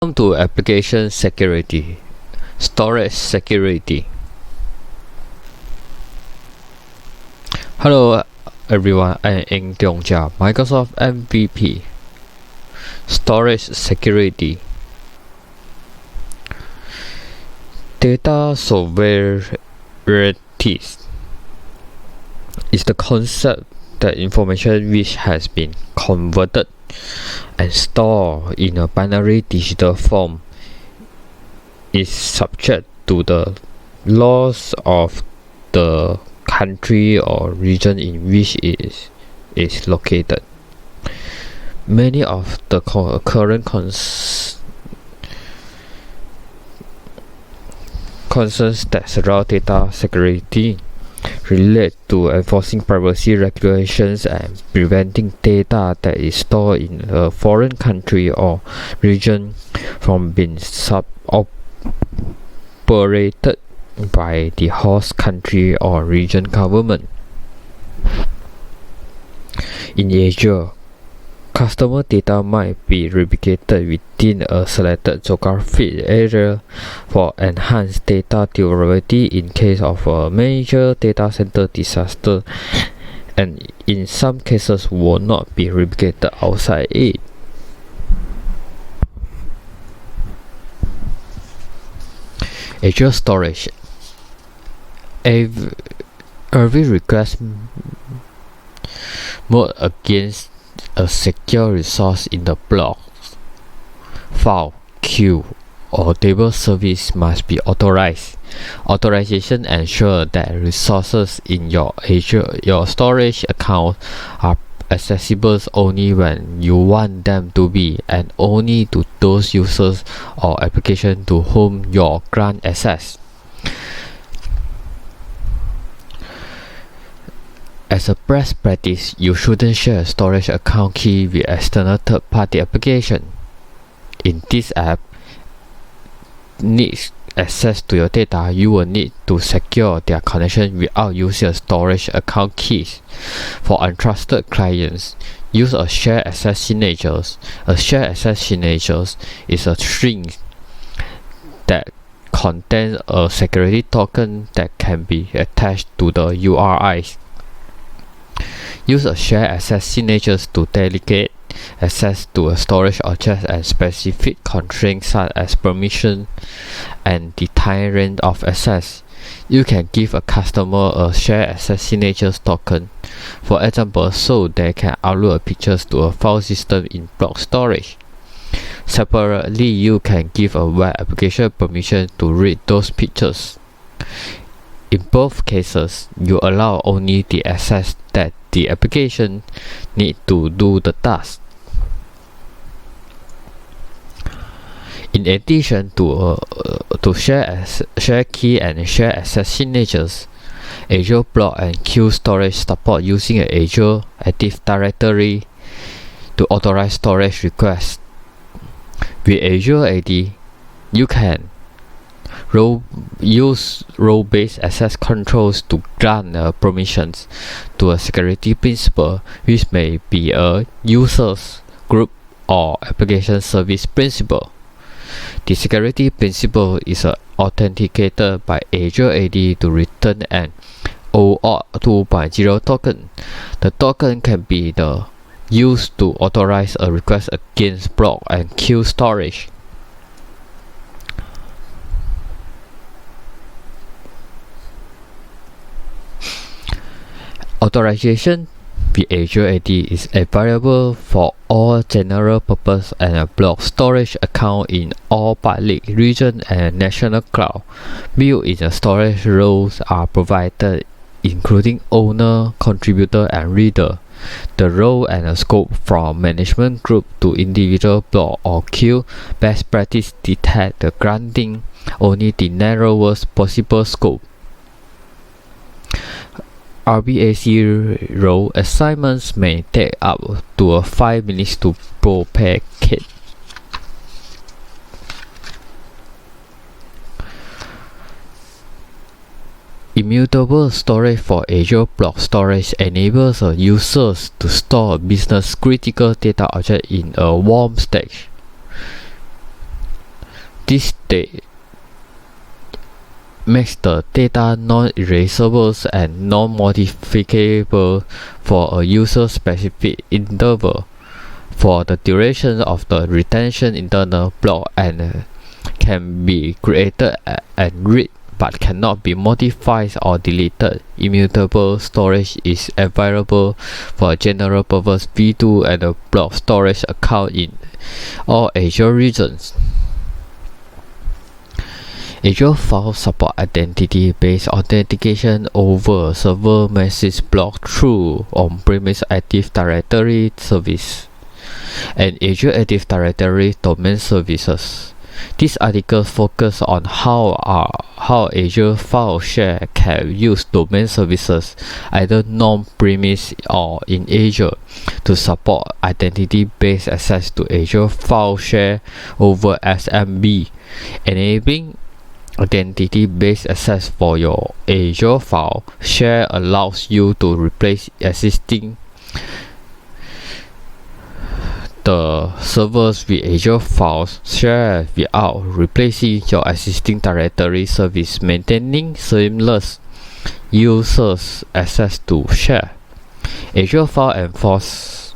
Welcome to application security, storage security. Hello everyone, I am Jia, Microsoft MVP. Storage security. Data sovereignty is the concept that information which has been converted and stored in a binary digital form is subject to the laws of the country or region in which it is located. Many of the current concerns that surround data security relate to enforcing privacy regulations and preventing data that is stored in a foreign country or region from being operated by the host country or region government. In Azure, customer data might be replicated within a selected geographic area for enhanced data durability in case of a major data center disaster, and in some cases will not be replicated outside it. Azure storage. Every request mode against a secure resource in the blob, file, queue, or table service must be authorized. Authorization ensures that resources in your storage account are accessible only when you want them to be, and only to those users or applications to whom you grant access. As a best practice, you shouldn't share a storage account key with external third-party application. In this app needs access to your data, you will need to secure their connection without using a storage account keys. For untrusted clients, use a shared access signature. A shared access signature is a string that contains a security token that can be attached to the URIs. Use a shared access signatures to delegate access to a storage object and specific constraints such as permission and the time range of access. You can give a customer a shared access signatures token, for example, so they can upload pictures to a file system in block storage. Separately, you can give a web application permission to read those pictures. In both cases, you allow only the access that the application needs to do the task. In addition to share key and share access signatures, Azure Blob and Queue Storage support using an Azure Active Directory to authorize storage requests. With Azure AD, you can use role-based access controls to grant permissions to a security principal, which may be a users group or application service principal. The security principal is authenticated by Azure AD to return an OAuth 2.0 token. The token can be used to authorize a request against blob and queue storage. Authorization with Azure AD is available for all general purpose and block storage accounts in all public, region, and national cloud. Built-in storage roles are provided, including owner, contributor, and reader. The role and scope from management group to individual block or queue. Best practice detect the granting only the narrowest possible scope. RBAC role assignments may take up to 5 minutes to propagate. Immutable storage for Azure Blob Storage enables users to store business-critical data objects in a warm state. This state makes the data non-erasable and non-modifiable for a user-specific interval for the duration of the retention internal block and can be created and read but cannot be modified or deleted. Immutable storage is available for general purpose V2 and a blob storage account in all Azure regions. Azure Files support identity-based authentication over server message block through on-premise Active Directory service and Azure Active Directory domain services. This article focuses on how Azure File Share can use domain services, either non-premise or in Azure, to support identity-based access to Azure File Share over SMB, enabling identity-based access for your Azure File Share allows you to replace existing the servers with Azure Files Share without replacing your existing directory service, maintaining seamless users access to Share. Azure File enforces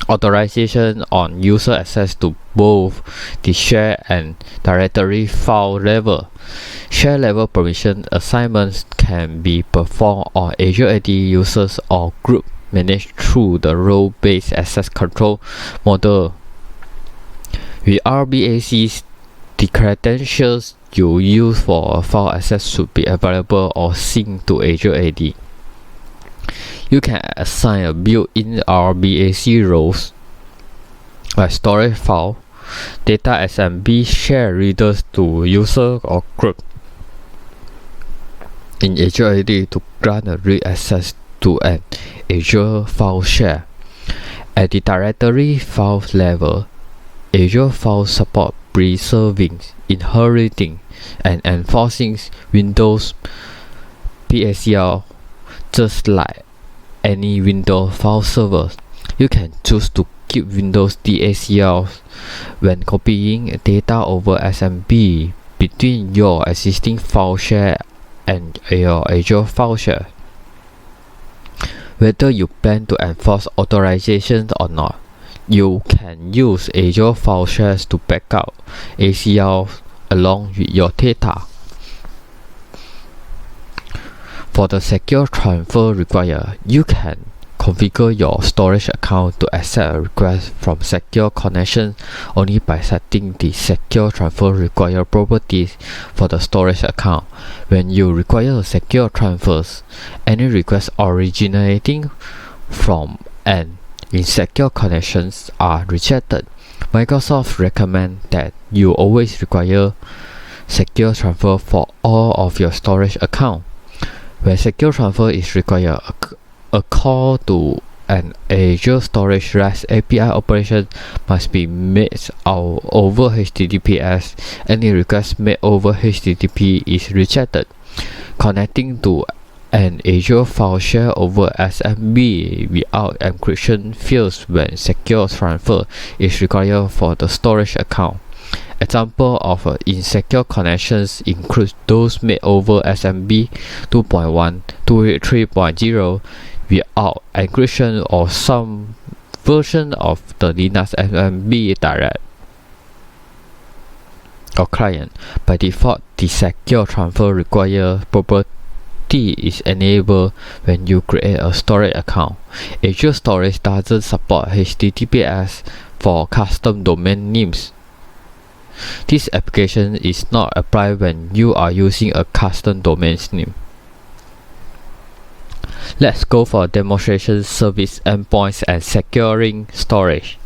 authorization on user access to both the Share and directory file level. Share level permission assignments can be performed on Azure AD users or group managed through the role-based access control model. With RBACs, the credentials you use for file access should be available or synced to Azure AD. You can assign a built-in RBAC roles like storage file, data SMB share readers to user or group in Azure AD to grant a read access to an Azure File Share. At the directory file level, Azure Files support preserving, inheriting, and enforcing Windows PACL just like any Windows file server. You can choose to keep Windows DACL when copying data over SMB between your existing file share and your Azure File Share. Whether you plan to enforce authorizations or not, you can use Azure File Shares to backup ACL along with your data. For the secure transfer required, you can configure your storage account to accept a request from secure connection only by setting the secure transfer required properties for the storage account. When you require secure transfers, any requests originating from an insecure connections are rejected. Microsoft recommends that you always require secure transfer for all of your storage accounts. When secure transfer is required, a call to an Azure Storage REST API operation must be made over HTTPS. Any request made over HTTP is rejected. Connecting to an Azure File Share over SMB without encryption fails when secure transfer is required for the storage account. Example of insecure connections include those made over SMB 2.1 to 3.0 without encryption or some version of the Linux SMB direct or client. By default, the secure transfer required property is enabled when you create a storage account. Azure Storage doesn't support HTTPS for custom domain names. This application is not applied when you are using a custom domain name. Let's go for demonstration service endpoints and securing storage.